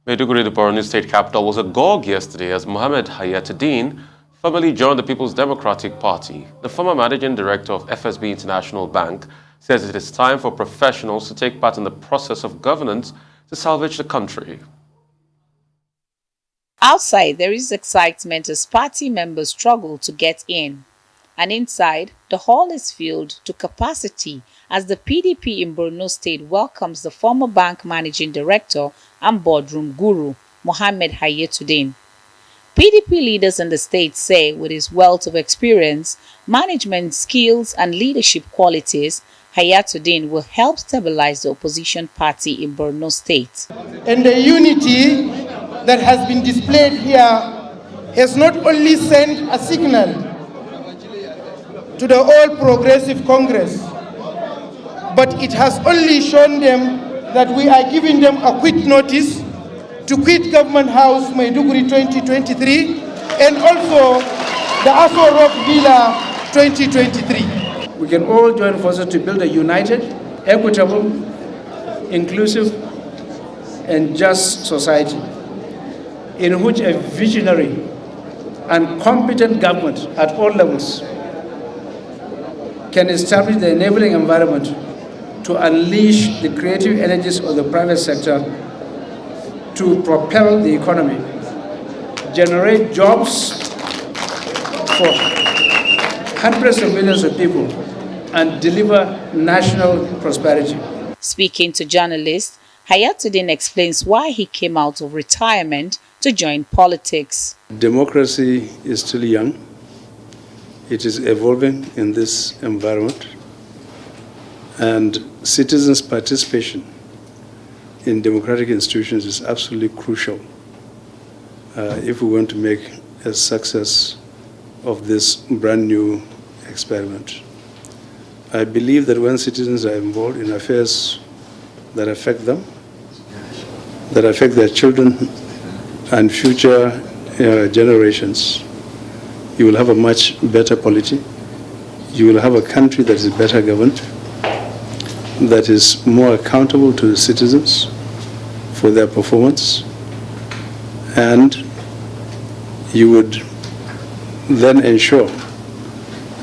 Maiduguri, the Borno state capital, was agog yesterday as Mohammed Hayatudin formally joined the People's Democratic Party. The former managing director of FSB International Bank says it is time for professionals to take part in the process of governance to salvage the country. Outside, there is excitement as party members struggle to get in. And inside, the hall is filled to capacity as the PDP in Borno State welcomes the former bank managing director and boardroom guru, Mohammed Hayatudin. PDP leaders in the state say with his wealth of experience, management skills and leadership qualities, Hayatudin will help stabilize the opposition party in Borno State. And the unity that has been displayed here has not only sent a signal to the All Progressive Congress, but it has only shown them that we are giving them a quick notice to quit Government House Maiduguri 2023 and also the Aso Rock Villa 2023. We can all join forces to build a united, equitable, inclusive, and just society in which a visionary and competent government at all levels can establish the enabling environment to unleash the creative energies of the private sector to propel the economy, generate jobs for hundreds of millions of people, and deliver national prosperity. Speaking to journalists, Hayatudin explains why he came out of retirement to join politics. Democracy is still young. It is evolving in this environment, and citizens' participation in democratic institutions is absolutely crucial if we want to make a success of this brand new experiment. I believe that when citizens are involved in affairs that affect them, that affect their children and future generations, you will have a much better polity. You will have a country that is better governed, that is more accountable to the citizens for their performance, and you would then ensure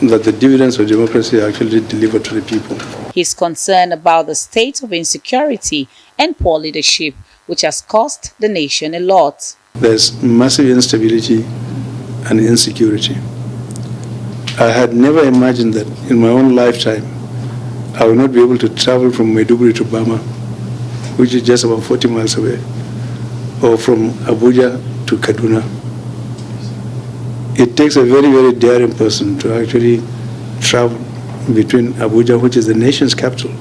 that the dividends of democracy are actually delivered to the people. He's concerned about the state of insecurity and poor leadership, which has cost the nation a lot. There's massive instability and insecurity. I had never imagined that in my own lifetime I would not be able to travel from Maiduguri to Bama, which is just about 40 miles away, or from Abuja to Kaduna. It takes a very, very daring person to actually travel between Abuja, which is the nation's capital,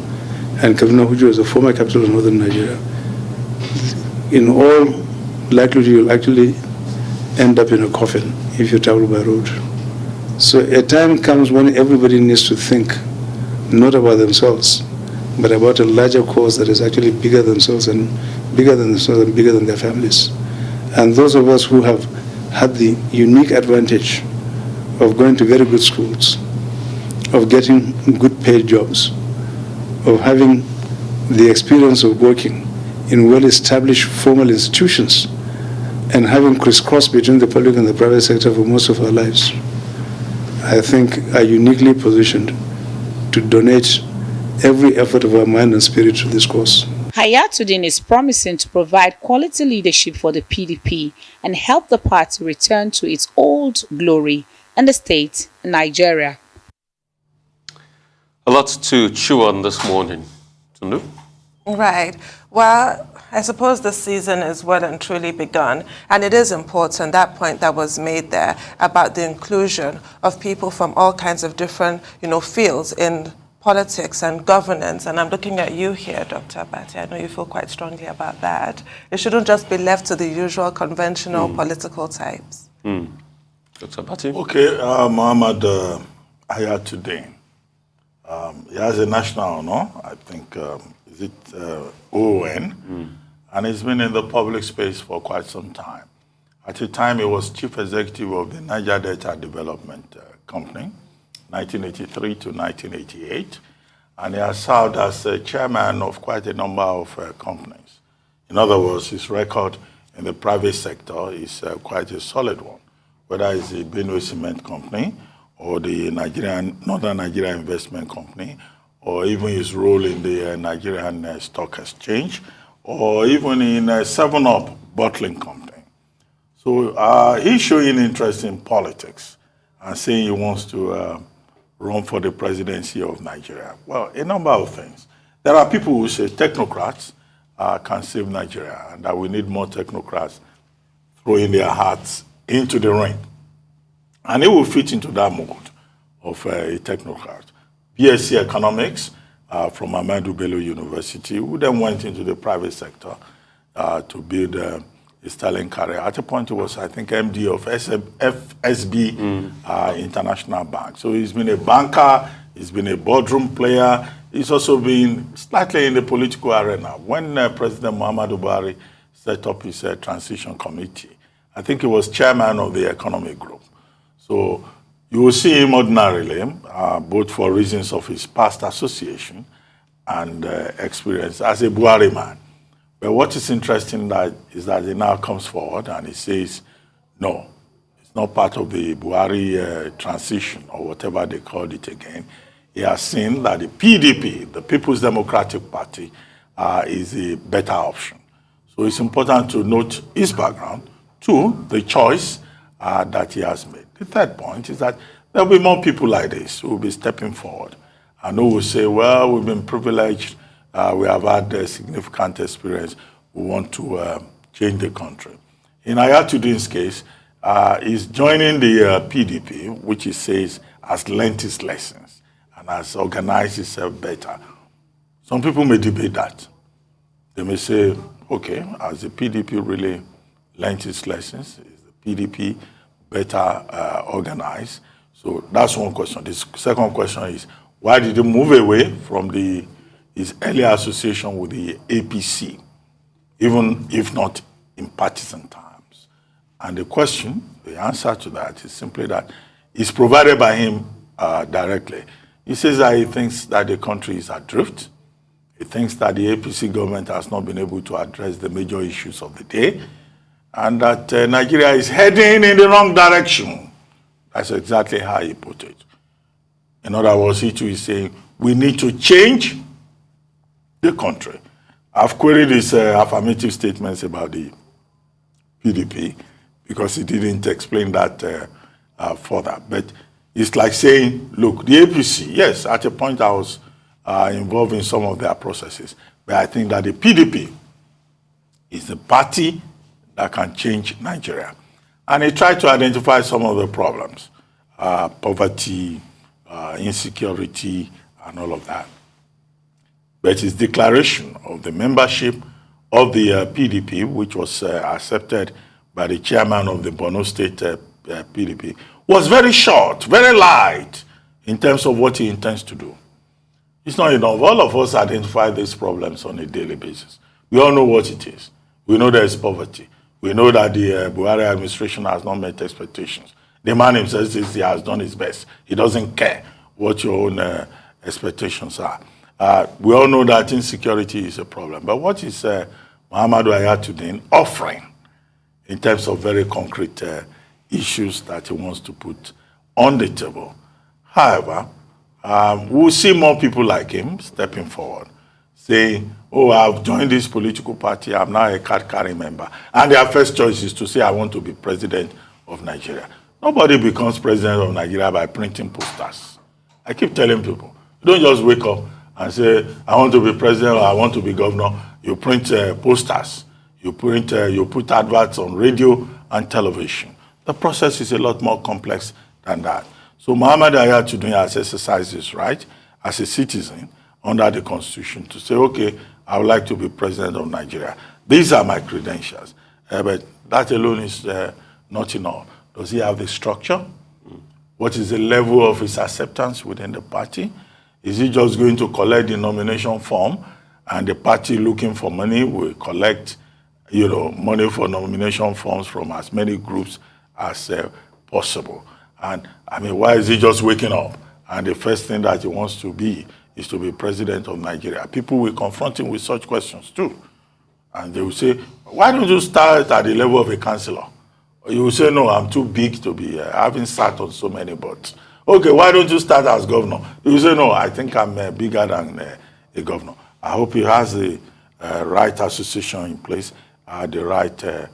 and Kaduna, which was the former capital of northern Nigeria. In all likelihood, you'll actually end up in a coffin if you travel by road. So a time comes when everybody needs to think not about themselves, but about a larger cause that is actually bigger than themselves and bigger than their families. And those of us who have had the unique advantage of going to very good schools, of getting good paid jobs, of having the experience of working in well-established formal institutions, and having crisscrossed between the public and the private sector for most of our lives, I think are uniquely positioned to donate every effort of our mind and spirit to this cause. Hayatudin is promising to provide quality leadership for the PDP and help the party return to its old glory in the state, Nigeria. A lot to chew on this morning. Tundu? Right. Well, I suppose the season is well and truly begun, and it is important, that point that was made there about the inclusion of people from all kinds of different, fields in politics and governance. And I'm looking at you here, Dr. Abati. I know you feel quite strongly about that. It shouldn't just be left to the usual conventional political types. Dr. Abati? Okay, Mohammed Hayatudin. He has a national honor, I think, is it ON? And he's been in the public space for quite some time. At the time, he was chief executive of the Niger Delta Development Company, 1983 to 1988. And he has served as chairman of quite a number of companies. In other words, his record in the private sector is quite a solid one, whether it's the Benue Cement Company or the Northern Nigeria Investment Company, or even his role in the Nigerian Stock Exchange, or even in 7-Up Bottling Company. So he's showing interest in politics and saying he wants to run for the presidency of Nigeria. Well, a number of things. There are people who say technocrats can save Nigeria and that we need more technocrats throwing their hearts into the ring. And it will fit into that mold of a technocrat. BSc Economics from Ahmadu Bello University, who then went into the private sector to build a sterling career. At a point, he was, I think, MD of FSB International Bank. So he's been a banker, he's been a boardroom player, he's also been slightly in the political arena. When President Muhammadu Buhari set up his transition committee, I think he was chairman of the economic group. So you will see him ordinarily, both for reasons of his past association and experience as a Buhari man. But what is interesting is that he now comes forward and he says, no, it's not part of the Buhari transition or whatever they called it again. He has seen that the PDP, the People's Democratic Party, is a better option. So it's important to note his background, to the choice that he has made. The third point is that there will be more people like this who will be stepping forward and who will say, well, we've been privileged, we have had significant experience, we want to change the country. In Hayatudin's case, he's joining the PDP, which he says has learnt his lessons and has organized itself better. Some people may debate that. They may say, okay, has the PDP really learnt its lessons? Is the PDP better organized? So that's one question. The second question is, why did he move away from his earlier association with the APC, even if not in partisan terms? And the answer to that is simply that it's provided by him directly. He says that he thinks that the country is adrift. He thinks that the APC government has not been able to address the major issues of the day, and that Nigeria is heading in the wrong direction. That's exactly how he put it. In other words, he too is saying, we need to change the country. I've queried his affirmative statements about the PDP because he didn't explain that further. But it's like saying, look, the APC, yes, at a point I was involved in some of their processes, but I think that the PDP is the party that can change Nigeria. And he tried to identify some of the problems, poverty, insecurity, and all of that. But his declaration of the membership of the PDP, which was accepted by the chairman of the Borno State PDP, was very short, very light in terms of what he intends to do. It's not enough. All of us identify these problems on a daily basis. We all know what it is. We know there is poverty. We know that the Buhari administration has not met expectations. The man himself says he has done his best. He doesn't care what your own expectations are. We all know that insecurity is a problem. But what is Muhammadu Hayatudin offering in terms of very concrete issues that he wants to put on the table? However, we'll see more people like him stepping forward, saying, oh, I've joined this political party, I'm now a card-carrying member. And their first choice is to say, I want to be president of Nigeria. Nobody becomes president of Nigeria by printing posters. I keep telling people, you don't just wake up and say, I want to be president or I want to be governor. You print posters. You put adverts on radio and television. The process is a lot more complex than that. So Muhammadu Hayatudin has exercised his right as a citizen under the Constitution to say, okay, I would like to be president of Nigeria. These are my credentials. But that alone is not enough. Does he have the structure? What is the level of his acceptance within the party? Is he just going to collect the nomination form and the party looking for money will collect money for nomination forms from as many groups as possible? And I mean, why is he just waking up? And the first thing that he wants to be is to be president of Nigeria. People will confront him with such questions too. And they will say, why don't you start at the level of a councillor? You will say, no, I'm too big to be, I haven't sat on so many boards. Okay, why don't you start as governor? You will say, no, I think I'm bigger than a governor. I hope he has the right association in place, the right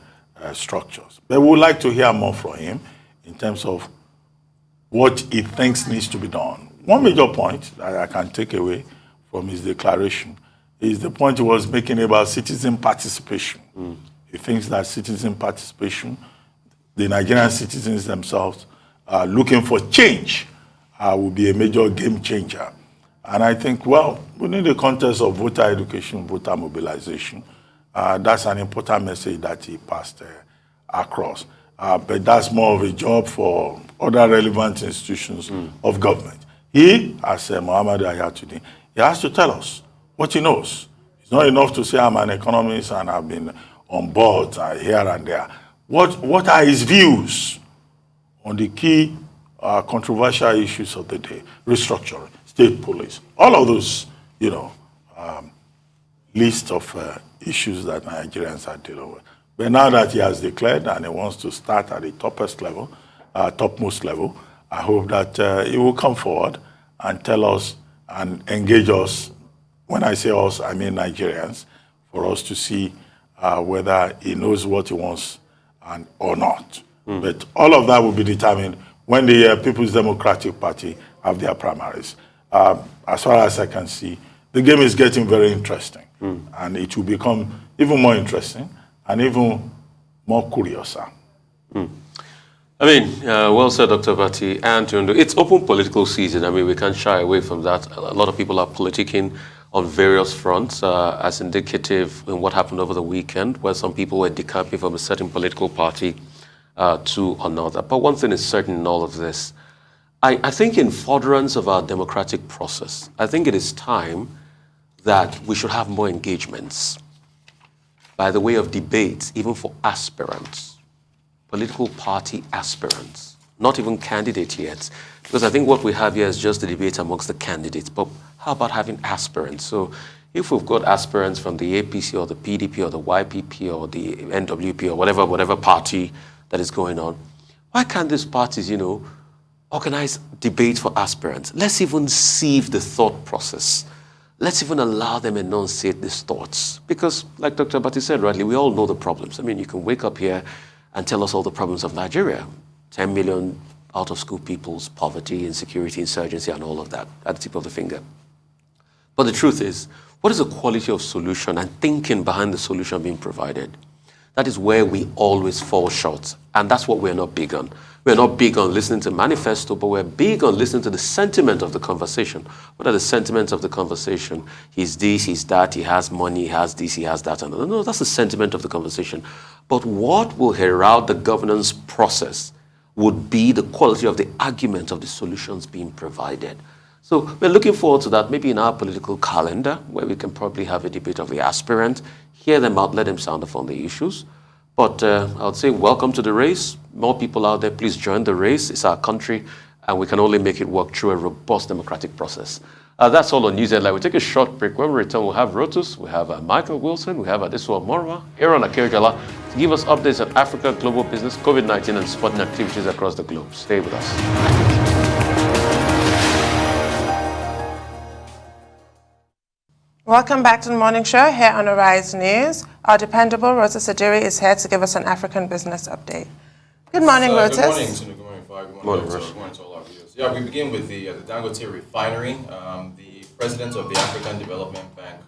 structures. But we would like to hear more from him in terms of what he thinks needs to be done. One major point that I can take away from his declaration is the point he was making about citizen participation. He thinks that citizen participation, the Nigerian citizens themselves are looking for change, will be a major game changer. And I think, well, within the context of voter education, voter mobilization, that's an important message that he passed across. But that's more of a job for other relevant institutions of government. He, as Muhammad Hayatudin, he has to tell us what he knows. It's not enough to say I'm an economist and I've been on board here and there. What are his views on the key controversial issues of the day? Restructuring, state police, all of those, list of issues that Nigerians are dealing with. But now that he has declared and he wants to start at the topmost level, I hope that he will come forward and tell us and engage us. When I say us, I mean Nigerians, for us to see whether he knows what he wants or not. But all of that will be determined when the People's Democratic Party have their primaries. As far as I can see, the game is getting very interesting. And it will become even more interesting and even more curious. I mean, well said, Dr. Bati. And it's open political season. I mean, we can't shy away from that. A lot of people are politicking on various fronts, as indicative in what happened over the weekend, where some people were decamping from a certain political party to another. But one thing is certain in all of this. I think in furtherance of our democratic process, I think it is time that we should have more engagements by the way of debates, even for aspirants, political party aspirants, not even candidates yet. Because I think what we have here is just a debate amongst the candidates. But how about having aspirants? So if we've got aspirants from the APC or the PDP or the YPP or the NWP or whatever party that is going on, why can't these parties, organize debate for aspirants? Let's even sieve the thought process. Let's even allow them enunciate these thoughts. Because, like Dr. Bati said rightly, we all know the problems. I mean, you can wake up here and tell us all the problems of Nigeria. 10 million out-of-school peoples, poverty, insecurity, insurgency, and all of that at the tip of the finger. But the truth is, what is the quality of solution and thinking behind the solution being provided? That is where we always fall short. And that's what we're not big on. We're not big on listening to manifesto, but we're big on listening to the sentiment of the conversation. What are the sentiments of the conversation? He's this, he's that, he has money, he has this, he has that. And no, that's the sentiment of the conversation. But what will herald the governance process would be the quality of the argument of the solutions being provided. So we're looking forward to that, maybe in our political calendar, where we can probably have a debate of the aspirant, hear them out, let them sound off on the issues. But I would say welcome to the race. More people out there, please join the race. It's our country, and we can only make it work through a robust democratic process. That's all on News Headline. We'll take a short break. When we return, we'll have Rotus, we have Michael Wilson, we have Adesuwa Morwa, Aaron Akerjala, to give us updates on Africa, global business, COVID-19, and sporting activities across the globe. Stay with us. Welcome back to the morning show here on Arise News. Our dependable Rotus Adiri is here to give us an African business update. Good morning, Rotus. Good morning, Tunu. Good morning, Fire. Good morning, Good morning to all our viewers. Yeah, we begin with the Dangote refinery. The president of the African Development Bank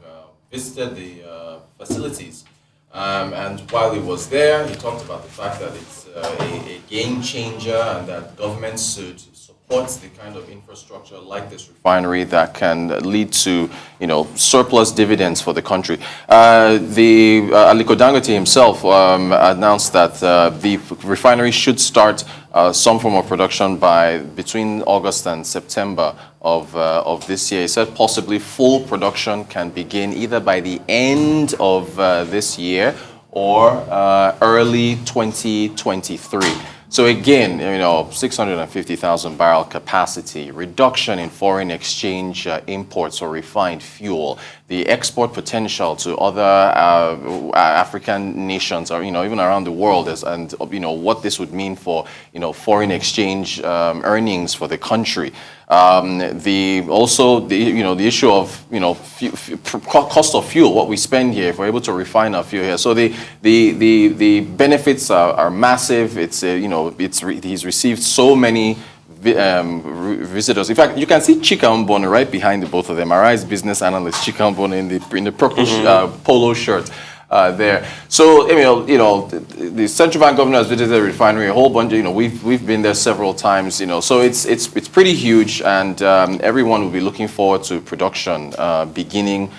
visited the facilities. And while he was there, he talked about the fact that it's a game changer and that governments should support the kind of infrastructure like this refinery that can lead to, surplus dividends for the country. Aliko Dangote himself announced that the refinery should start some form of production by between August and September of this year. He said possibly full production can begin either by the end of this year or early 2023. So again, 650,000 barrel capacity, reduction in foreign exchange imports or refined fuel, the export potential to other African nations, or even around the world, and what this would mean for foreign exchange earnings for the country. The issue of cost of fuel, what we spend here, if we're able to refine our fuel here. So the benefits are massive. He's received so many visitors. In fact, you can see Chika Mbone right behind the both of them. Arise business analyst Chika Mbone in the purple polo shirt. There. So, the central bank governor has visited the refinery a whole bunch. We've been there several times. So it's pretty huge, and everyone will be looking forward to production beginning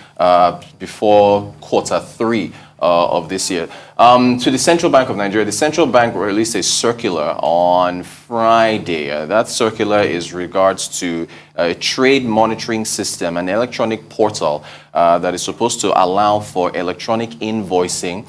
before Q3 of this year. To the Central Bank of Nigeria, the central bank released a circular on Friday. That circular is regards to a trade monitoring system, an electronic portal that is supposed to allow for electronic invoicing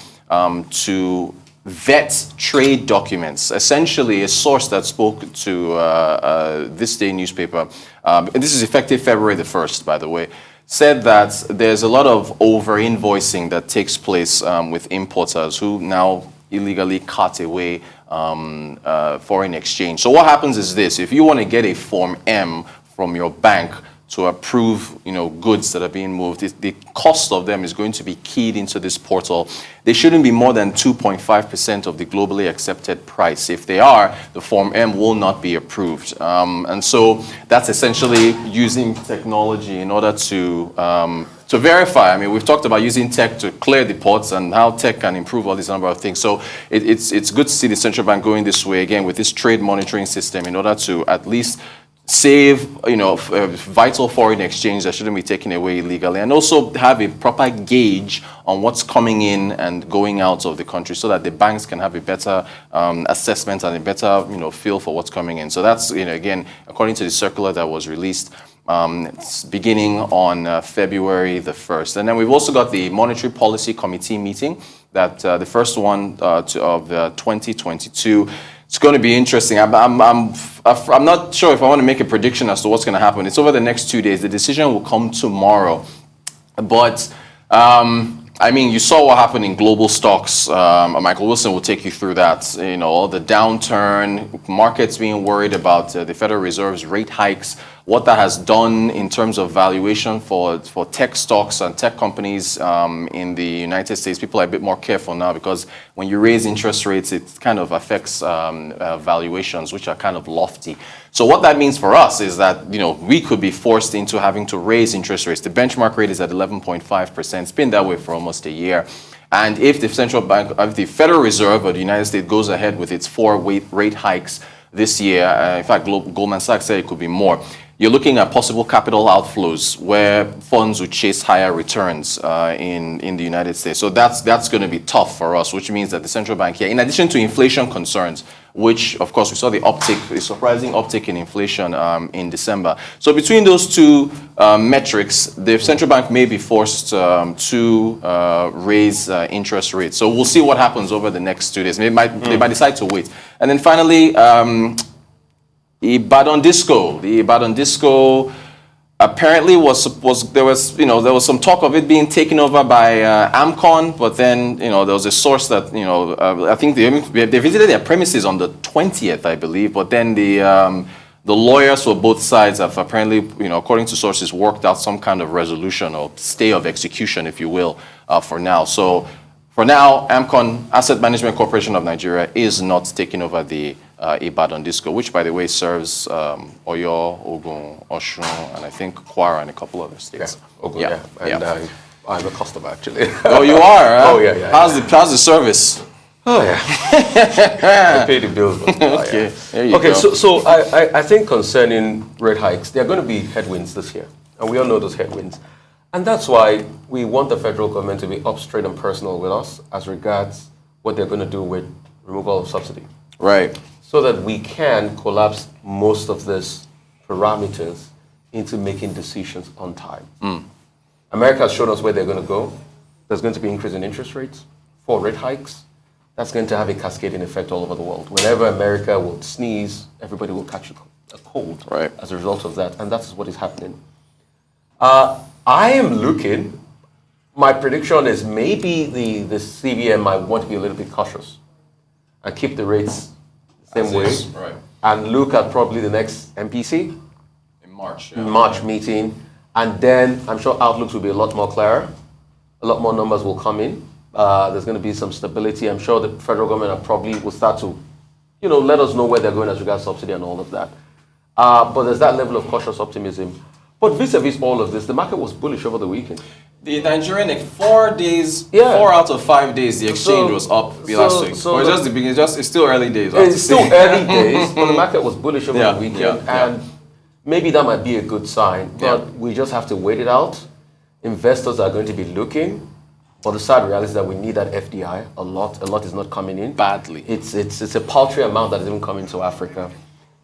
to vet trade documents. Essentially, a source that spoke to This Day newspaper, and this is effective February the 1st, by the way, said that there's a lot of over-invoicing that takes place with importers who now illegally cut away foreign exchange. So what happens is this: if you want to get a Form M from your bank to approve, goods that are being moved, the cost of them is going to be keyed into this portal. They shouldn't be more than 2.5% of the globally accepted price. If they are, the Form M will not be approved. And so that's essentially using technology in order to verify. I mean, we've talked about using tech to clear the ports and how tech can improve all these number of things. So it's good to see the central bank going this way again with this trade monitoring system in order to at least save, vital foreign exchange that shouldn't be taken away illegally, and also have a proper gauge on what's coming in and going out of the country, so that the banks can have a better assessment and a better, feel for what's coming in. So that's, again, according to the circular that was released, it's beginning on February the 1st. And then we've also got the Monetary Policy Committee meeting, that the first one of 2022. It's going to be interesting. I'm not sure if I want to make a prediction as to what's going to happen. It's over the next 2 days. The decision will come tomorrow. But, you saw what happened in global stocks. Michael Wilson will take you through that. The downturn, markets being worried about the Federal Reserve's rate hikes, what that has done in terms of valuation for tech stocks and tech companies in the United States. People are a bit more careful now, because when you raise interest rates, it kind of affects valuations, which are kind of lofty. So what that means for us is that, we could be forced into having to raise interest rates. The benchmark rate is at 11.5%. It's been that way for almost a year. And if the central bank, if the Federal Reserve of the United States goes ahead with its 4 rate hikes this year, in fact, Goldman Sachs said it could be more, you're looking at possible capital outflows where funds would chase higher returns in the United States. So that's going to be tough for us, which means that the central bank here, in addition to inflation concerns, which of course we saw the surprising uptick in inflation in December. So between those two metrics, the central bank may be forced to raise interest rates. So we'll see what happens over the next 2 days. They might decide to wait. And then finally, Ibadan Disco. The Ibadan Disco apparently there was some talk of it being taken over by Amcon, but then there was a source that I think they visited their premises on the 20th, I believe, but then the lawyers for both sides have apparently, according to sources, worked out some kind of resolution or stay of execution, if you will, for now. So for now, Amcon, Asset Management Corporation of Nigeria, is not taking over the Ibadan Disco, which, by the way, serves Oyo, Ogun, Osun, and I think Kwara and a couple other states. Yeah, Ogun, yeah. And I'm a customer, actually. Oh, you are? Huh? Oh, yeah. How's the service? Oh, yeah. I pay the bills. Okay, there you go. So I think concerning rate hikes, there are going to be headwinds this year, and we all know those headwinds. And that's why we want the federal government to be up straight and personal with us as regards what they're going to do with removal of subsidy. Right. So that we can collapse most of these parameters into making decisions on time. America has shown us where they're going to go. There's going to be increase in interest rates, 4 rate hikes. that's going to have a cascading effect all over the world. Whenever America will sneeze, everybody will catch a cold as a result of that, and that's what is happening. I am looking. My prediction is maybe the CBN might want to be a little bit cautious and keep the rates the same way, and look at probably the next MPC in March. March meeting, and then I'm sure outlooks will be a lot more clearer. A lot more numbers will come in. There's going to be some stability. I'm sure the federal government probably will start to, let us know where they're going as regards subsidy and all of that. But there's that level of cautious optimism. But vis-a-vis all of this, the market was bullish over the weekend. The Nigerian, 4 days, 4 out of 5 days, the exchange was up last week. So it's just the beginning. It's still early days. It's still early days, but the market was bullish over the weekend, and maybe that might be a good sign. But we just have to wait it out. Investors are going to be looking, but the sad reality is that we need that FDI a lot. A lot is not coming in badly. It's a paltry amount that is even coming to Africa.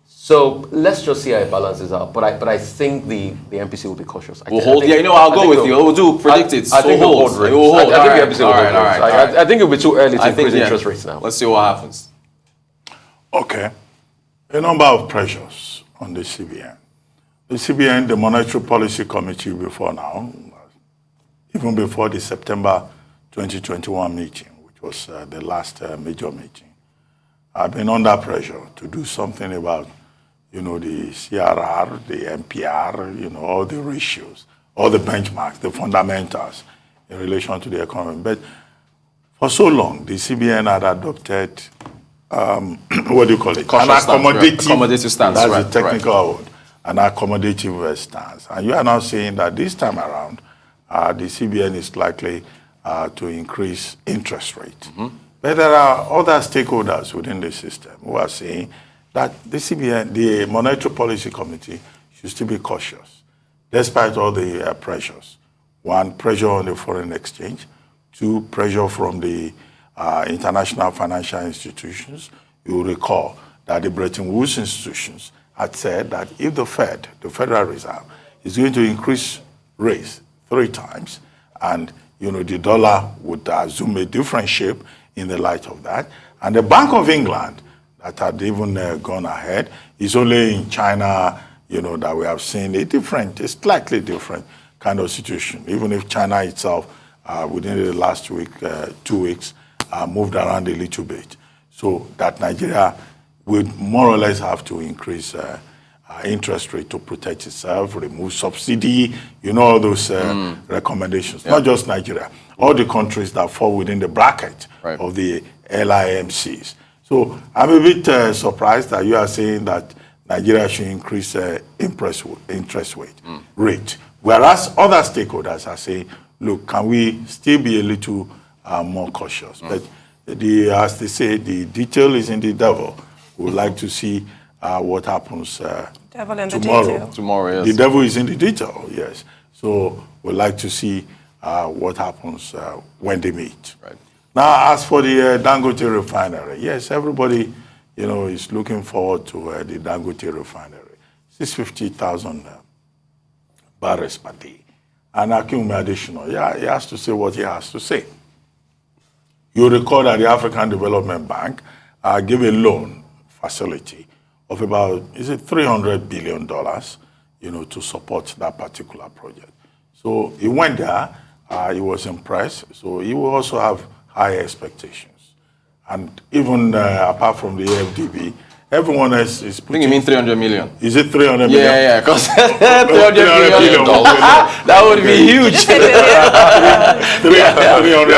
So let's just see how it balances out. But I think the MPC will be cautious. We'll hold. I'll go with you. We'll predict it. I think we'll hold rates. I think the MPC will hold rates. I think it'll be too early to increase interest rates now. Let's see what happens. Okay. A number of pressures on the CBN. The CBN, the Monetary Policy Committee before now, even before the September 2021 meeting, which was the last major meeting, have been under pressure to do something about the CRR, the MPR, all the ratios, all the benchmarks, the fundamentals in relation to the economy. But for so long, the CBN had adopted, what do you call it? An accommodative stance. That's the technical word. An accommodative stance. And you are now saying that this time around, the CBN is likely to increase interest rate. But there are other stakeholders within the system who are saying that the CBN, the Monetary Policy Committee, should still be cautious, despite all the pressures. One, pressure on the foreign exchange. Two, pressure from the international financial institutions. You will recall that the Bretton Woods institutions had said that if the Fed, the Federal Reserve, is going to increase rates 3 times, and the dollar would assume a different shape in the light of that, and the Bank of England, that had even gone ahead, is only in China, that we have seen a slightly different kind of situation. Even if China itself, within the last week, 2 weeks, moved around a little bit, so that Nigeria would more or less have to increase interest rate to protect itself, remove subsidy, all those recommendations. Not just Nigeria, all the countries that fall within the bracket of the LIMCs. So I'm a bit surprised that you are saying that Nigeria should increase interest rate, whereas other stakeholders are saying, look, can we still be a little more cautious? But as they say, the detail is in the devil. We would like to see what happens tomorrow. Tomorrow, yes. The devil is in the detail, yes. So we'd like to see what happens when they meet. Now, as for the Dangote refinery, yes, everybody, is looking forward to the Dangote refinery. 650,000 barrels per day. And Akinwumi Adesina, he has to say what he has to say. You recall that the African Development Bank gave a loan facility of about, $300 billion, to support that particular project. So he went there, he was impressed, so he will also have high expectations. And even apart from the AFDB, everyone else is putting... I think you mean 300 million. Is it 300 million? Yeah, because 300 million. That would be huge. 300 million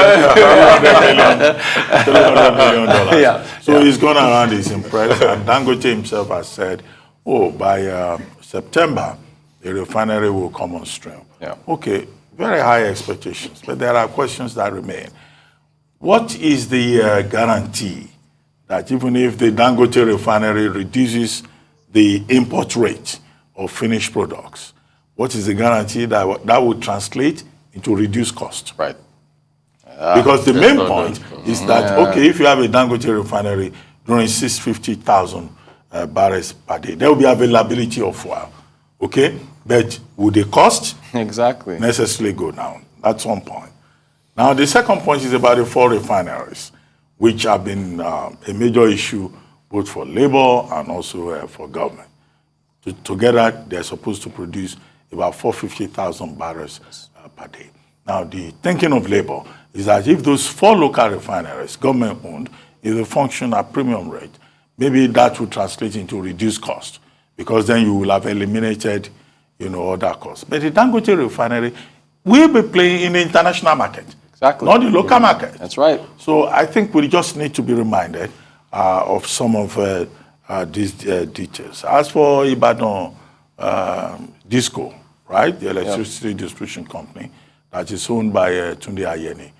dollars. Yeah. So he's gone around, he's impressed, and Dangote himself has said, by September, the refinery will come on stream. Yeah. Okay, very high expectations, but there are questions that remain. What is the guarantee that even if the Dangote refinery reduces the import rate of finished products, what is the guarantee that that would translate into reduced cost? Right. Because the main point is that, okay, if you have a Dangote refinery drawing 650,000 barrels per day, there will be availability of fuel, okay? But would the cost necessarily go down? That's one point. Now, the second point is about the 4 refineries. which have been a major issue both for labor and also for government. Together, they're supposed to produce about 450,000 barrels per day. Now, the thinking of labor is that if those 4 local refineries, government-owned, if they function at premium rate, maybe that will translate into reduced cost, because then you will have eliminated, other costs. But the Dangote refinery will be playing in the international market, exactly, not the local market. That's right. So I think we just need to be reminded of some of these details. As for Ibadan Disco, right, the electricity distribution company that is owned by Tunde Ayeni.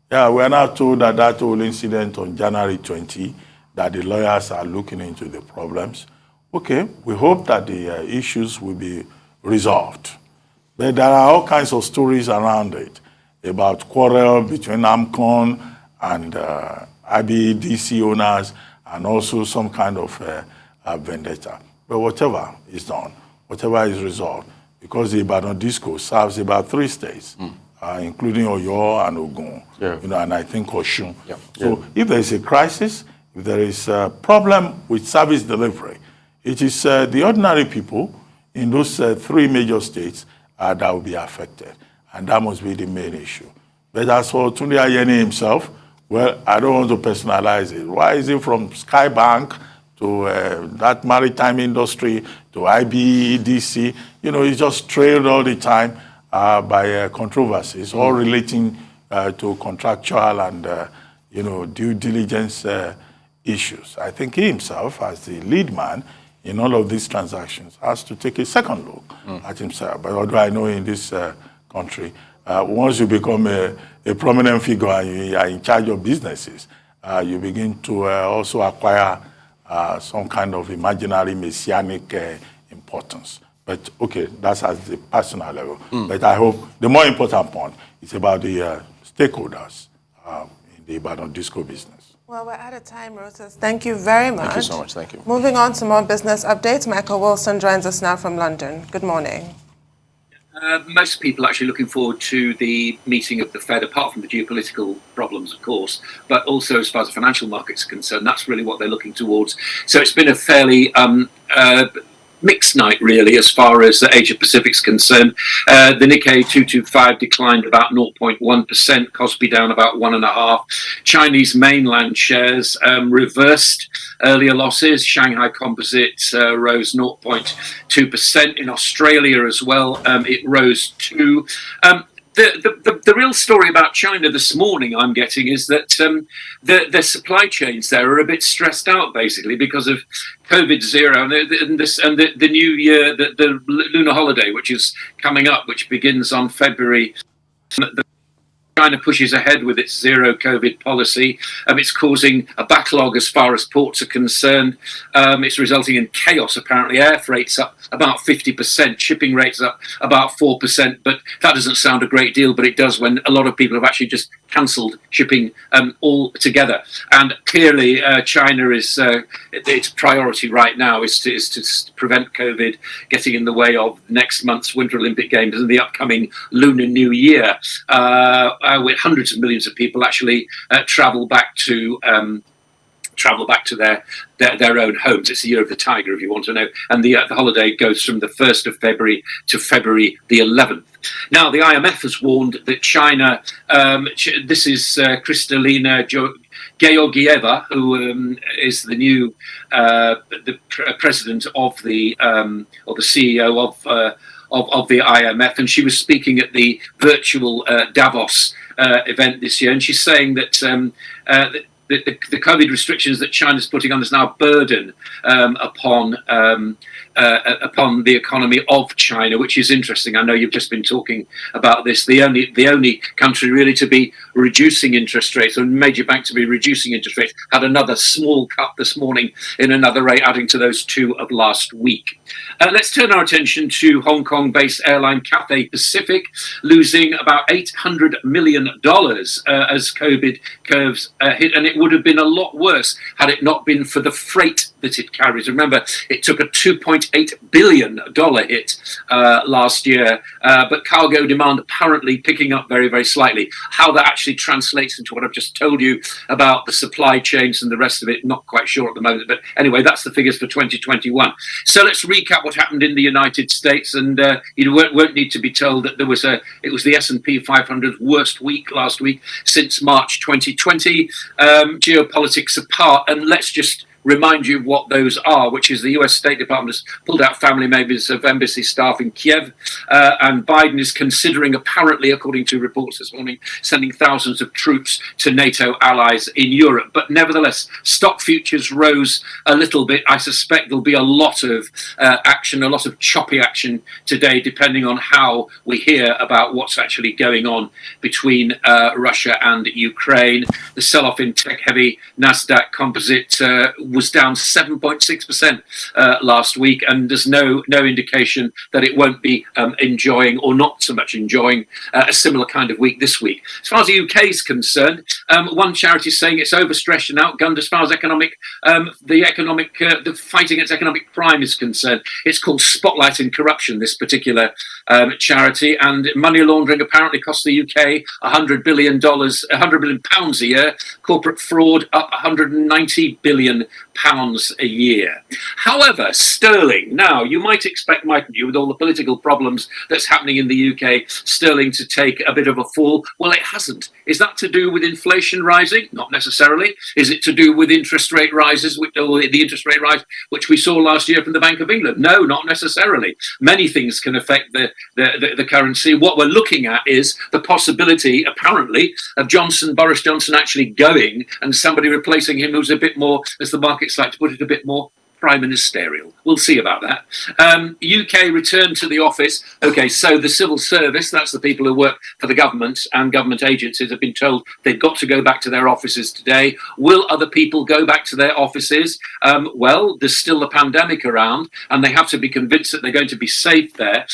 Yeah, we are now told that that whole incident on January 20, that the lawyers are looking into the problems. Okay, we hope that the issues will be resolved. But there are all kinds of stories around it about quarrel between AMCON and IBDC owners, and also some kind of vendetta. But whatever is done, whatever is resolved, because the Ibadan Disco serves about 3 states, including Oyo and Ogun, and I think Oshun. So if there is a crisis, if there is a problem with service delivery, it is the ordinary people in those 3 major states that will be affected. And that must be the main issue. But as for Tunde Ayeni himself, well, I don't want to personalize it. Why is he from Skybank to that maritime industry to IBEDC? He's just trailed all the time by controversies, all relating to contractual and, due diligence issues. I think he himself, as the lead man in all of these transactions, has to take a second look at himself. But although I know in this country, once you become a prominent figure and you are in charge of businesses, you begin to also acquire some kind of imaginary messianic importance. But okay, that's at the personal level. But I hope the more important point is about the stakeholders in the Ibadan Disco business. Well, we're out of time, Rosas. Thank you very much. Thank you so much. Thank you. Moving on to more business updates. Michael Wilson joins us now from London. Good morning. Most people are actually looking forward to the meeting of the Fed, apart from the geopolitical problems, of course, but also as far as the financial markets are concerned, that's really what they're looking towards. So it's been a fairly mixed night, really, as far as Asia Pacific's concerned. The Nikkei 225 declined about 0.1%, Kospi down about 1.5%. Chinese mainland shares reversed earlier losses. Shanghai Composite rose 0.2%. In Australia as well, it rose 2%. The real story about China this morning, I'm getting, is that the supply chains there are a bit stressed out, basically, because of COVID zero and the new year, the lunar holiday, which is coming up, which begins on February. China pushes ahead with its zero COVID policy. It's causing a backlog as far as ports are concerned. It's resulting in chaos, apparently. Air freight's up about 50%, shipping rates up about 4%, but that doesn't sound a great deal, but it does when a lot of people have actually just cancelled shipping altogether. And clearly, China is, its priority right now is to prevent COVID getting in the way of next month's Winter Olympic Games and the upcoming Lunar New Year. With hundreds of millions of people actually travel back to their own homes. It's the year of the tiger, if you want to know. And the holiday goes from the 1st of February to February the 11th. Now, the IMF has warned that China, this is Kristalina Georgieva, who is the new the president of the or the CEO of the IMF, and she was speaking at the virtual Davos event this year, and she's saying that the COVID restrictions that China's putting on is now a burden upon the economy of China, which is interesting. I know you've just been talking about this. The only country really to be reducing interest rates, or major bank to be reducing interest rates, had another small cut this morning in another rate, adding to those 2 of last week. Let's turn our attention to Hong Kong-based airline Cathay Pacific, losing about $800 million as COVID curves hit, and it it would have been a lot worse had it not been for the freight that it carries. Remember, it took a $2.8 billion hit last year, but cargo demand apparently picking up very, very slightly. How that actually translates into what I've just told you about the supply chains and the rest of it, not quite sure at the moment. But anyway, that's the figures for 2021. So let's recap what happened in the United States, and you won't need to be told that it was the S&P 500's worst week last week since March 2020. Geopolitics apart, and let's just remind you of what those are, which is the US State Department has pulled out family members of embassy staff in Kiev, and Biden is considering, apparently, according to reports this morning, sending thousands of troops to NATO allies in Europe. But nevertheless, stock futures rose a little bit. I suspect there'll be a lot of action, a lot of choppy action today, depending on how we hear about what's actually going on between Russia and Ukraine. The sell-off in tech-heavy Nasdaq Composite was down 7.6% last week, and there's no indication that it won't be enjoying, or not so much enjoying, a similar kind of week this week. As far as the UK is concerned, one charity is saying it's overstretched and outgunned as far as the fight against economic crime is concerned. It's called Spotlighting Corruption, this particular charity, and money laundering apparently costs the UK £100 billion a year. Corporate fraud up £190 billion a year. However, sterling, now you might expect, mightn't you, with all the political problems that's happening in the UK, sterling to take a bit of a fall. Well, it hasn't. Is that to do with inflation rising? Not necessarily. Is it to do with interest rate rises, or the interest rate rise which we saw last year from the Bank of England? No, not necessarily. Many things can affect the currency. What we're looking at is the possibility, apparently, of Boris Johnson actually going and somebody replacing him who's a bit more, as the markets like to put it, a bit more prime ministerial. We'll see about that. UK returned to the office. Okay, so the civil service, that's the people who work for the government and government agencies, have been told they've got to go back to their offices today. Will other people go back to their offices? Well, there's still the pandemic around, and they have to be convinced that they're going to be safe there.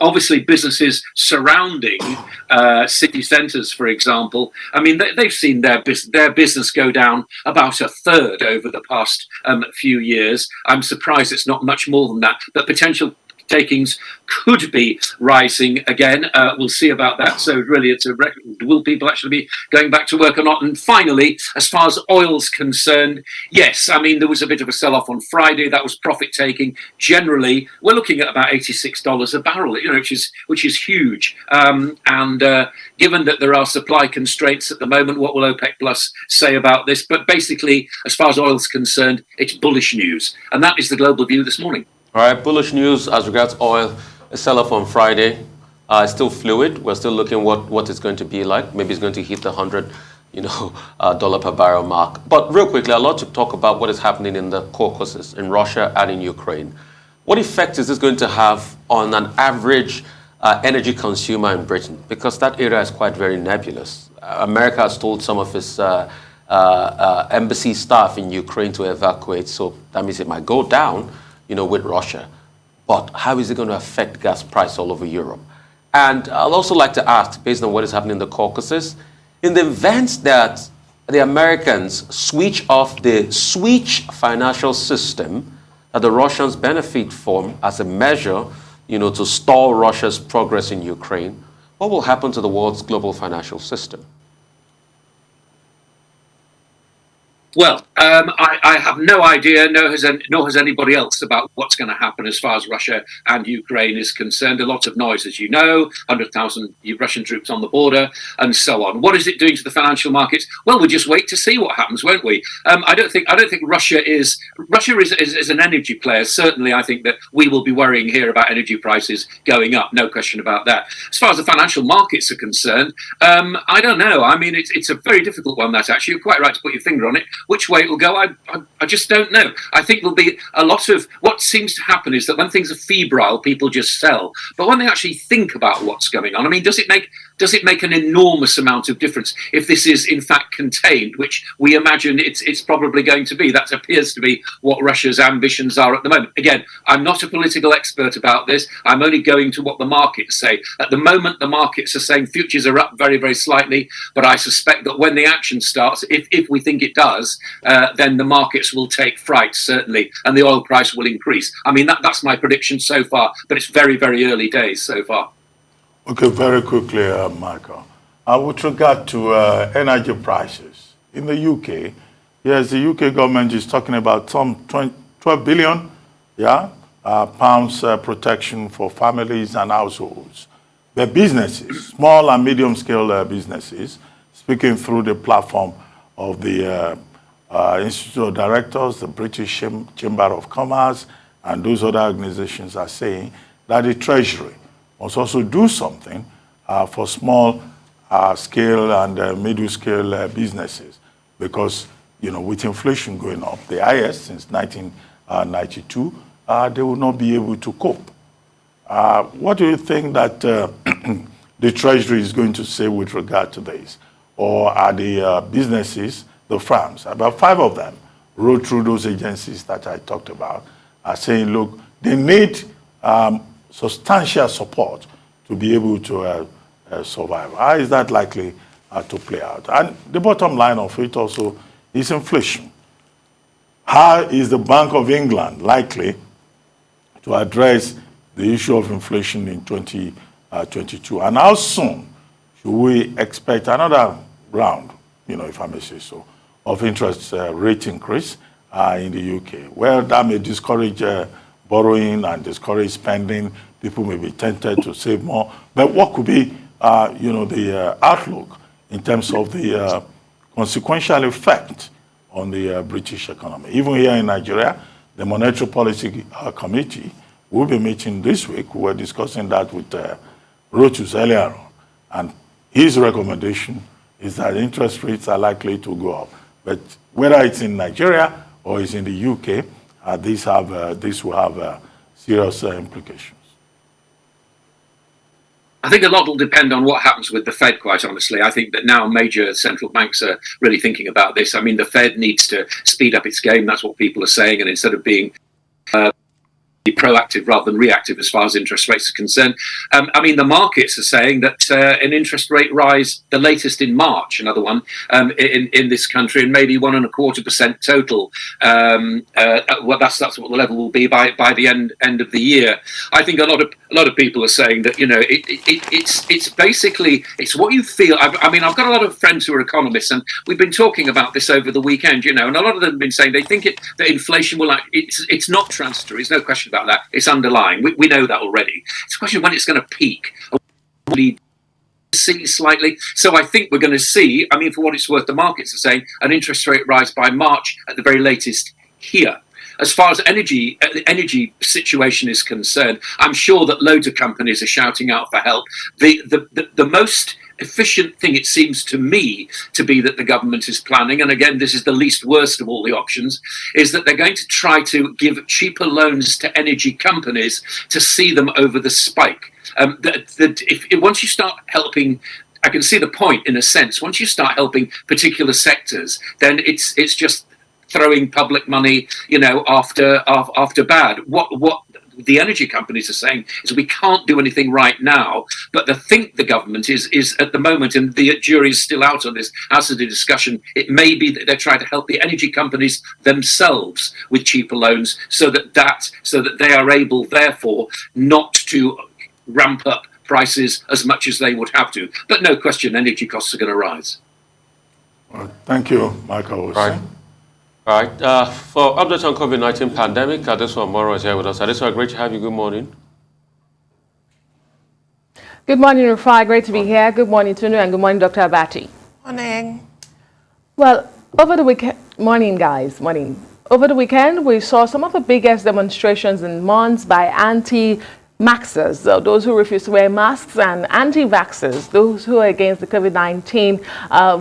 Obviously, businesses surrounding city centres, for example, I mean, they've seen their business go down about a third over the past few years. I'm surprised it's not much more than that, but potential takings could be rising again. We'll see about that. So really, it's a record. Will people actually be going back to work or not? And finally, as far as oil's concerned, yes, I mean, there was a bit of a sell-off on Friday. That was profit-taking. Generally, we're looking at about $86 a barrel, which is huge. And given that there are supply constraints at the moment, what will OPEC Plus say about this? But basically, as far as oil's concerned, it's bullish news. And that is the global view this morning. All right, bullish news as regards oil. A sell-off on Friday. It's still fluid. We're still looking what it's going to be like. Maybe it's going to hit the $100 dollar per barrel mark. But real quickly, I'd love to talk about what is happening in the Caucasus, in Russia and in Ukraine. What effect is this going to have on an average energy consumer in Britain? Because that area is quite very nebulous. America has told some of its embassy staff in Ukraine to evacuate, so that means it might go down, with Russia. But how is it going to affect gas price all over Europe? And I'd also like to ask, based on what is happening in the Caucasus, in the event that the Americans switch off the switch financial system that the Russians benefit from as a measure, to stall Russia's progress in Ukraine, what will happen to the world's global financial system? Well, I have no idea, nor has anybody else, about what's going to happen as far as Russia and Ukraine is concerned. A lot of noise, as you know, 100,000 Russian troops on the border, and so on. What is it doing to the financial markets? Well, we'll just wait to see what happens, won't we? I don't think Russia is an energy player. Certainly, I think that we will be worrying here about energy prices going up. No question about that. As far as the financial markets are concerned, I don't know. I mean, it's a very difficult one. That actually, you're quite right to put your finger on it. Which way it will go, I just don't know. I think there'll be a lot of, what seems to happen is that when things are febrile, people just sell. But when they actually think about what's going on, I mean, does it make does it make an enormous amount of difference if this is in fact contained, which we imagine it's probably going to be? That appears to be what Russia's ambitions are at the moment. Again, I'm not a political expert about this. I'm only going to what the markets say. At the moment, the markets are saying futures are up very, very slightly, but I suspect that when the action starts, if we think it does, then the markets will take fright, certainly, and the oil price will increase. I mean, that's my prediction so far, but it's very, very early days so far. Okay, very quickly, Michael. With regard to energy prices, in the UK, yes, the UK government is talking about some 12 billion pounds protection for families and households. The businesses, small and medium-scale businesses, speaking through the platform of the Institute of Directors, the British Chamber of Commerce, and those other organizations are saying that the Treasury must also do something for small scale and middle-scale businesses, because, you know, with inflation going up, the highest since 1992, they will not be able to cope. What do you think that the Treasury is going to say with regard to this? Or are the businesses, the firms, about 5 of them, wrote through those agencies that I talked about, are saying, look, they need substantial support to be able to survive. How is that likely to play out? And the bottom line of it also is inflation. How is the Bank of England likely to address the issue of inflation in 2022? And how soon should we expect another round, you know, if I may say so, of interest rate increase in the UK? Well, that may discourage borrowing and discourage spending. People may be tempted to save more. But what could be, you know, the outlook in terms of the consequential effect on the British economy? Even here in Nigeria, the Monetary Policy Committee will be meeting this week. We were discussing that with Rochus earlier on. And his recommendation is that interest rates are likely to go up. But whether it's in Nigeria or it's in the UK, this will have serious implications. I think a lot will depend on what happens with the Fed, quite honestly. I think that now major central banks are really thinking about this. I mean, the Fed needs to speed up its game. That's what people are saying. And instead of being proactive rather than reactive as far as interest rates are concerned. I mean, the markets are saying that an interest rate rise, the latest in March, another one in this country, and maybe 1.25% total. Well, that's what the level will be by the end of the year. I think a lot of people are saying that, you know, it's basically it's what you feel. I mean, I've got a lot of friends who are economists, and we've been talking about this over the weekend, you know, and a lot of them have been saying they think that inflation will it's not transitory. There's no question about that. It's underlying. We know that already. It's a question of when it's going to peak. See slightly. So I think we're going to see, I mean, for what it's worth, the markets are saying an interest rate rise by March at the very latest here. As far as the energy situation is concerned, I'm sure that loads of companies are shouting out for help. The most efficient thing, it seems to me, to be that the government is planning, and again, this is the least worst of all the options, is that they're going to try to give cheaper loans to energy companies to see them over the spike. Once you start helping, I can see the point in a sense. Once you start helping particular sectors, then it's just throwing public money, you know, after bad. What the energy companies are saying is we can't do anything right now, but the government is at the moment, and the jury is still out on this as of the discussion, it may be that they're trying to help the energy companies themselves with cheaper loans so that they are able, therefore, not to ramp up prices as much as they would have to. But no question, energy costs are going to rise. Well, thank you, Michael. Right. All right. For updates on COVID-19 pandemic, Adeso Moro is here with us. Adeso, great to have you. Good morning. Good morning, Rufai. Great to be here. Good morning, Tunu, and good morning, Dr. Abati. Morning. Well, over the weekend, morning, guys, morning. Over the weekend, we saw some of the biggest demonstrations in months by Maxers, those who refuse to wear masks, and anti-vaxxers, those who are against the COVID-19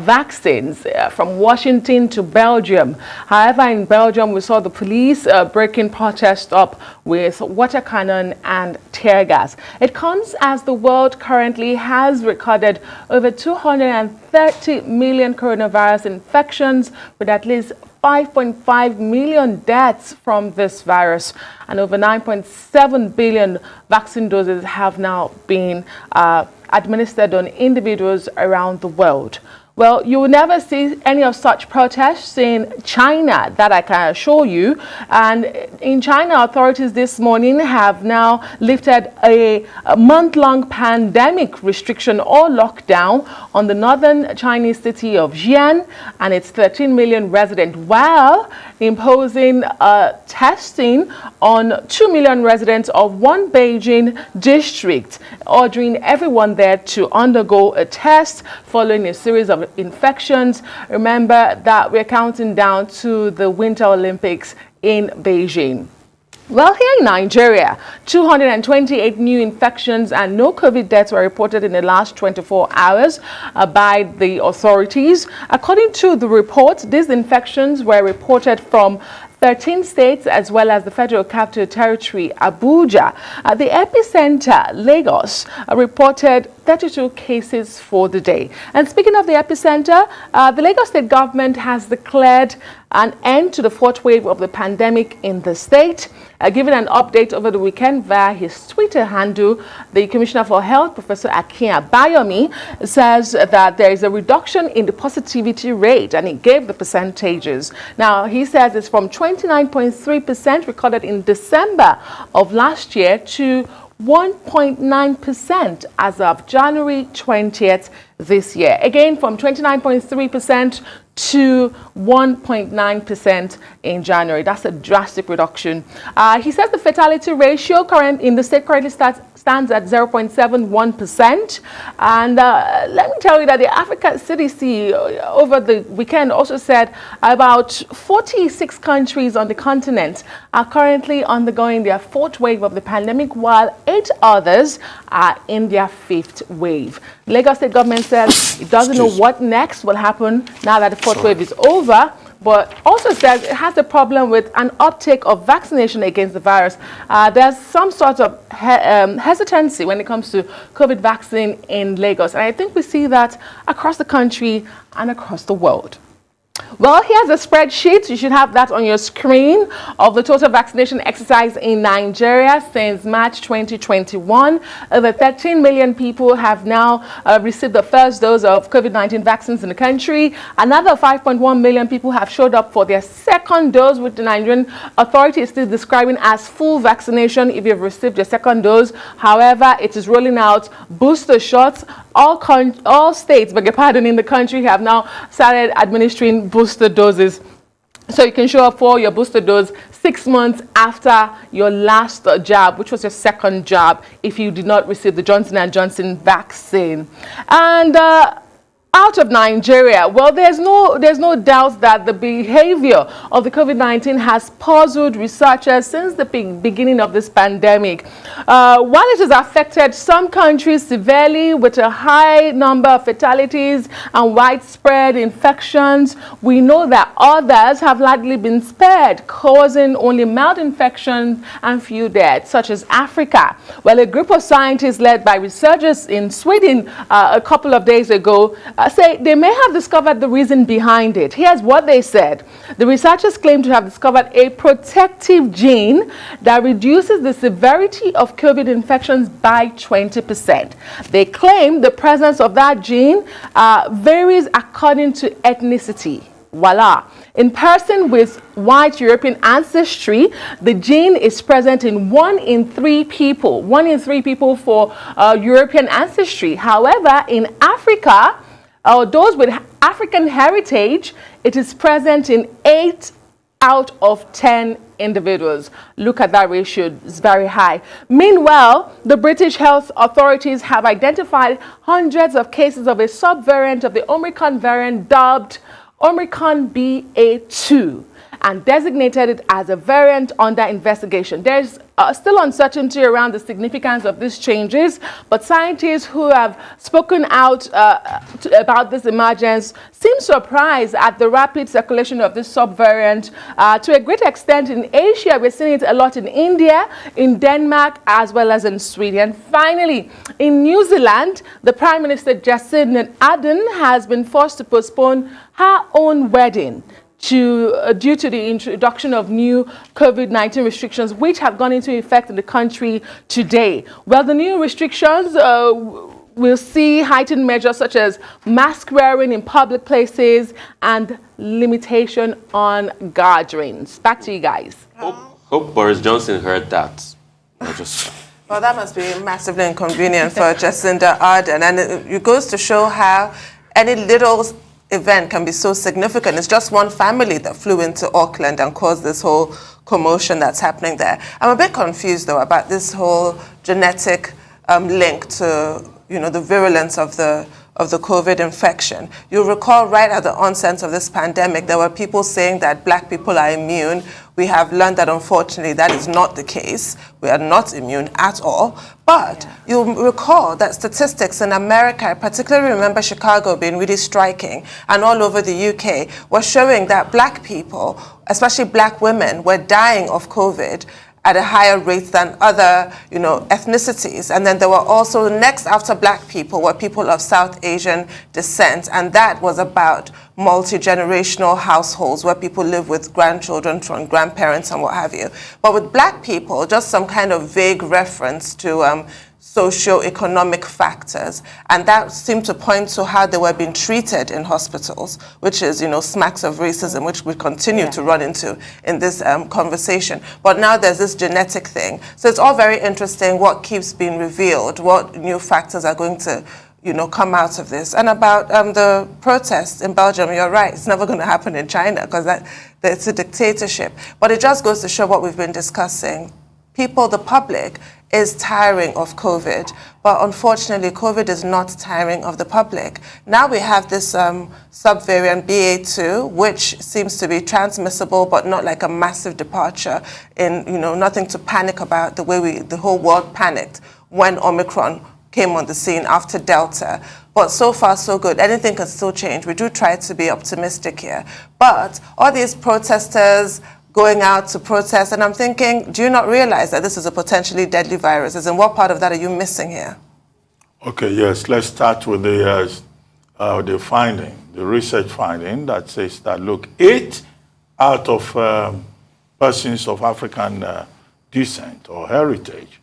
vaccines, from Washington to Belgium. However, in Belgium, we saw the police breaking protest up with water cannon and tear gas. It comes as the world currently has recorded over 230 million coronavirus infections, with at least 5.5 million deaths from this virus, and over 9.7 billion vaccine doses have now been administered on individuals around the world. Well, you will never see any of such protests in China, that I can assure you. And in China, authorities this morning have now lifted a month-long pandemic restriction or lockdown on the northern Chinese city of Xi'an and its 13 million residents, while imposing testing on 2 million residents of one Beijing district, ordering everyone there to undergo a test following a series of infections. Remember that we're counting down to the Winter Olympics in Beijing. Well, here in Nigeria, 228 new infections and no COVID deaths were reported in the last 24 hours by the authorities. According to the report, these infections were reported from 13 states as well as the Federal Capital Territory, Abuja. The epicenter, Lagos, reported 32 cases for the day. And speaking of the epicenter, the Lagos state government has declared an end to the fourth wave of the pandemic in the state. Giving an update over the weekend via his Twitter handle, the Commissioner for Health, Professor Akin Abayomi, says that there is a reduction in the positivity rate, and he gave the percentages. Now, he says it's from 29.3% recorded in December of last year to 1.9% as of January 20th this year. Again, from 29.3% to 1.9% in January. That's a drastic reduction. He says the fatality ratio in the state currently stands at 0.71%. And let me tell you that the Africa CDC over the weekend also said about 46 countries on the continent are currently undergoing their fourth wave of the pandemic, while 8 others are in their fifth wave. Lagos state government says it doesn't know what next will happen now that the fourth wave is over, but also says it has a problem with an uptake of vaccination against the virus. There's some sort of hesitancy when it comes to COVID vaccine in Lagos, and I think we see that across the country and across the world. Well, here's a spreadsheet. You should have that on your screen of the total vaccination exercise in Nigeria since March 2021. Over 13 million people have now received the first dose of COVID-19 vaccines in the country. Another 5.1 million people have showed up for their second dose, which the Nigerian authority is still describing as full vaccination if you've received your second dose. However, it is rolling out booster shots. All states, beg your pardon, in the country have now started administering booster doses. So you can show up for your booster dose 6 months after your last jab, which was your second jab, if you did not receive the Johnson & Johnson vaccine. And out of Nigeria, well, there's no doubt that the behavior of the COVID-19 has puzzled researchers since the beginning of this pandemic. While it has affected some countries severely with a high number of fatalities and widespread infections, we know that others have largely been spared, causing only mild infections and few deaths, such as Africa. Well, a group of scientists led by researchers in Sweden a couple of days ago say they may have discovered the reason behind it. Here's what they said. The researchers claim to have discovered a protective gene that reduces the severity of COVID infections by 20%. They claim the presence of that gene varies according to ethnicity. Voila. In person with white European ancestry, the gene is present in 1 in 3 people. 1 in 3 people for European ancestry. However, in Africa, those with African heritage, it is present in 8 out of 10 individuals. Look at that ratio, it's very high. Meanwhile, the British health authorities have identified hundreds of cases of a subvariant of the Omicron variant dubbed Omicron BA2. and designated it as a variant under investigation. There's still uncertainty around the significance of these changes, but scientists who have spoken out about this emergence seem surprised at the rapid circulation of this subvariant. To a great extent in Asia, we're seeing it a lot in India, in Denmark, as well as in Sweden. Finally, in New Zealand, the Prime Minister Jacinda Ardern has been forced to postpone her own wedding due to the introduction of new COVID-19 restrictions, which have gone into effect in the country today. Well, the new restrictions will see heightened measures such as mask wearing in public places and limitation on gatherings. Back to you guys. Hope Boris Johnson heard that. Well, that must be massively inconvenient for Jacinda Ardern, and it goes to show how any little event can be so significant. It's just one family that flew into Auckland and caused this whole commotion that's happening there. I'm a bit confused, though, about this whole genetic link to, the virulence of the COVID infection. You'll recall right at the onset of this pandemic, there were people saying that black people are immune. We have learned that, unfortunately, that is not the case. We are not immune at all. But you'll recall that statistics in America, I particularly remember Chicago being really striking, and all over the UK, were showing that black people, especially black women, were dying of COVID at a higher rate than other, ethnicities. And then there were also, next after black people, were people of South Asian descent. And that was about multi-generational households where people live with grandchildren from grandparents and what have you. But with black people, just some kind of vague reference to socio-economic factors, and that seemed to point to how they were being treated in hospitals, which is, smacks of racism, which we continue to run into in this conversation. But now there's this genetic thing. So it's all very interesting what keeps being revealed, what new factors are going to come out of this. And about the protests in Belgium, you're right, it's never going to happen in China because it's a dictatorship. But it just goes to show what we've been discussing. People, the public, is tiring of COVID, but unfortunately, COVID is not tiring of the public. Now we have this subvariant BA2, which seems to be transmissible, but not like a massive departure in, nothing to panic about the way the whole world panicked when Omicron came on the scene after Delta. But so far, so good. Anything can still change. We do try to be optimistic here. But all these protesters going out to protest, and I'm thinking, do you not realize that this is a potentially deadly virus? And what part of that are you missing here? Okay, yes, let's start with the finding, the research finding that says that, look, 8 out of persons of African descent or heritage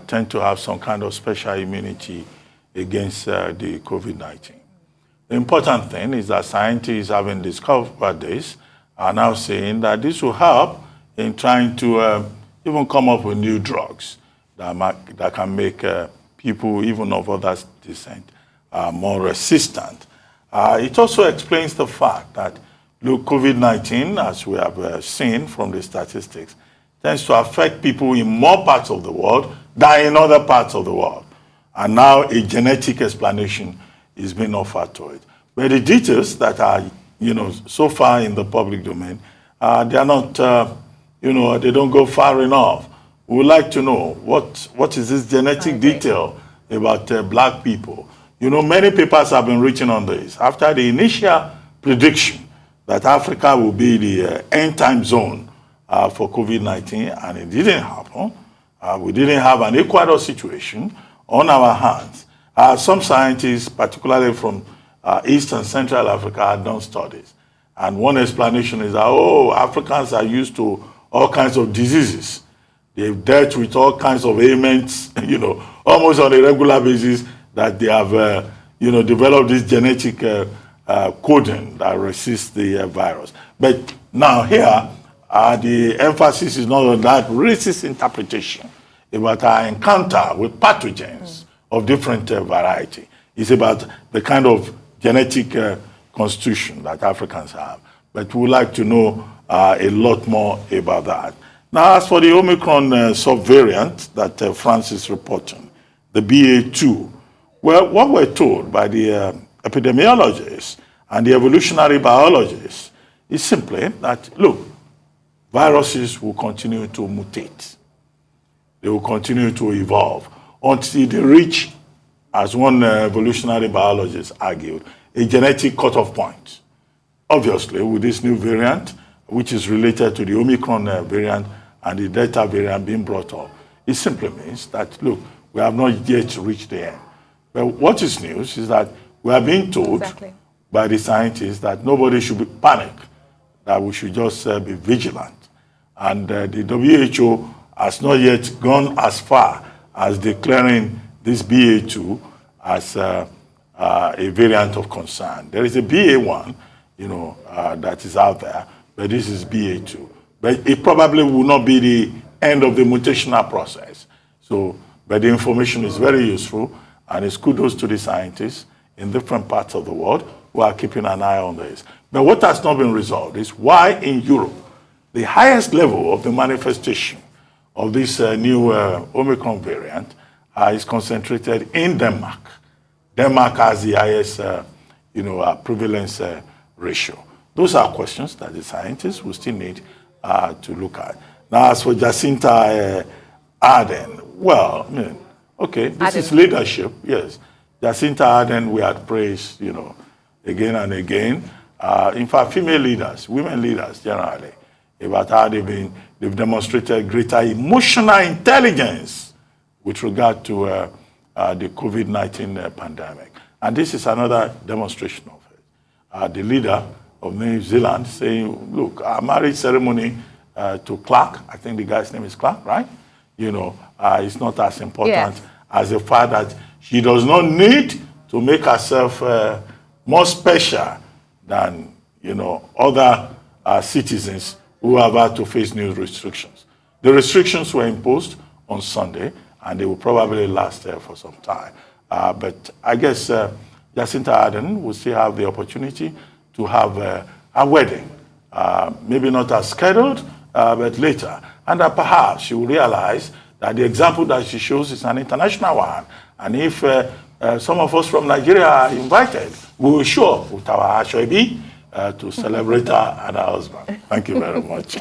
tend to have some kind of special immunity against the COVID-19. The important thing is that scientists, having discovered this, are now saying that this will help in trying to even come up with new drugs that can make people, even of other descent, more resistant. It also explains the fact that, look, COVID-19, as we have seen from the statistics, tends to affect people in more parts of the world than in other parts of the world. And now a genetic explanation is being offered to it. But the details that are so far in the public domain, they are not, they don't go far enough. We would like to know what is this genetic detail about black people. Many papers have been written on this. After the initial prediction that Africa will be the end time zone for COVID-19, and it didn't happen. We didn't have an Ecuador situation on our hands. Some scientists, particularly from East and Central Africa, had done studies. And one explanation is that, Africans are used to all kinds of diseases. They've dealt with all kinds of ailments, almost on a regular basis, that they have, developed this genetic coding that resists the virus. But now here, the emphasis is not on that racist interpretation about our encounter with pathogens of different variety. It's about the kind of genetic constitution that Africans have. But we would like to know a lot more about that. Now, as for the Omicron subvariant that France is reporting, the BA2, well, what we're told by the epidemiologists and the evolutionary biologists is simply that, look, viruses will continue to mutate. They will continue to evolve until they reach, as one evolutionary biologist argued, a genetic cutoff point. Obviously, with this new variant, which is related to the Omicron variant and the Delta variant being brought up, it simply means that, look, we have not yet reached the end. But what is news is that we are being told by the scientists that nobody should be panicked, that we should just be vigilant. And the WHO has not yet gone as far as declaring this BA2 as a variant of concern. There is a BA1, that is out there, but this is BA2. But it probably will not be the end of the mutational process. So, but the information is very useful, and it's kudos to the scientists in different parts of the world who are keeping an eye on this. But what has not been resolved is why in Europe, the highest level of the manifestation of this new Omicron variant is concentrated in Denmark. Denmark has the highest, prevalence ratio. Those are questions that the scientists will still need to look at. Now, as for Jacinta Ardern, well, okay, this is leadership, yes. Jacinta Ardern, we had praised, again and again. In fact, female leaders, women leaders generally, about how they've demonstrated greater emotional intelligence with regard to the COVID-19 pandemic. And this is another demonstration of it. The leader of New Zealand saying, look, our marriage ceremony to Clark, I think the guy's name is Clark, right? It's not as important as the fact that she does not need to make herself more special than, other citizens who have had to face new restrictions. The restrictions were imposed on Sunday, and they will probably last there for some time. But I guess Jacinta Ardern will still have the opportunity to have a wedding, maybe not as scheduled, but later. And that perhaps she will realize that the example that she shows is an international one. And if some of us from Nigeria are invited, we will show up with our Ashoebi to celebrate her and her husband. Thank you very much.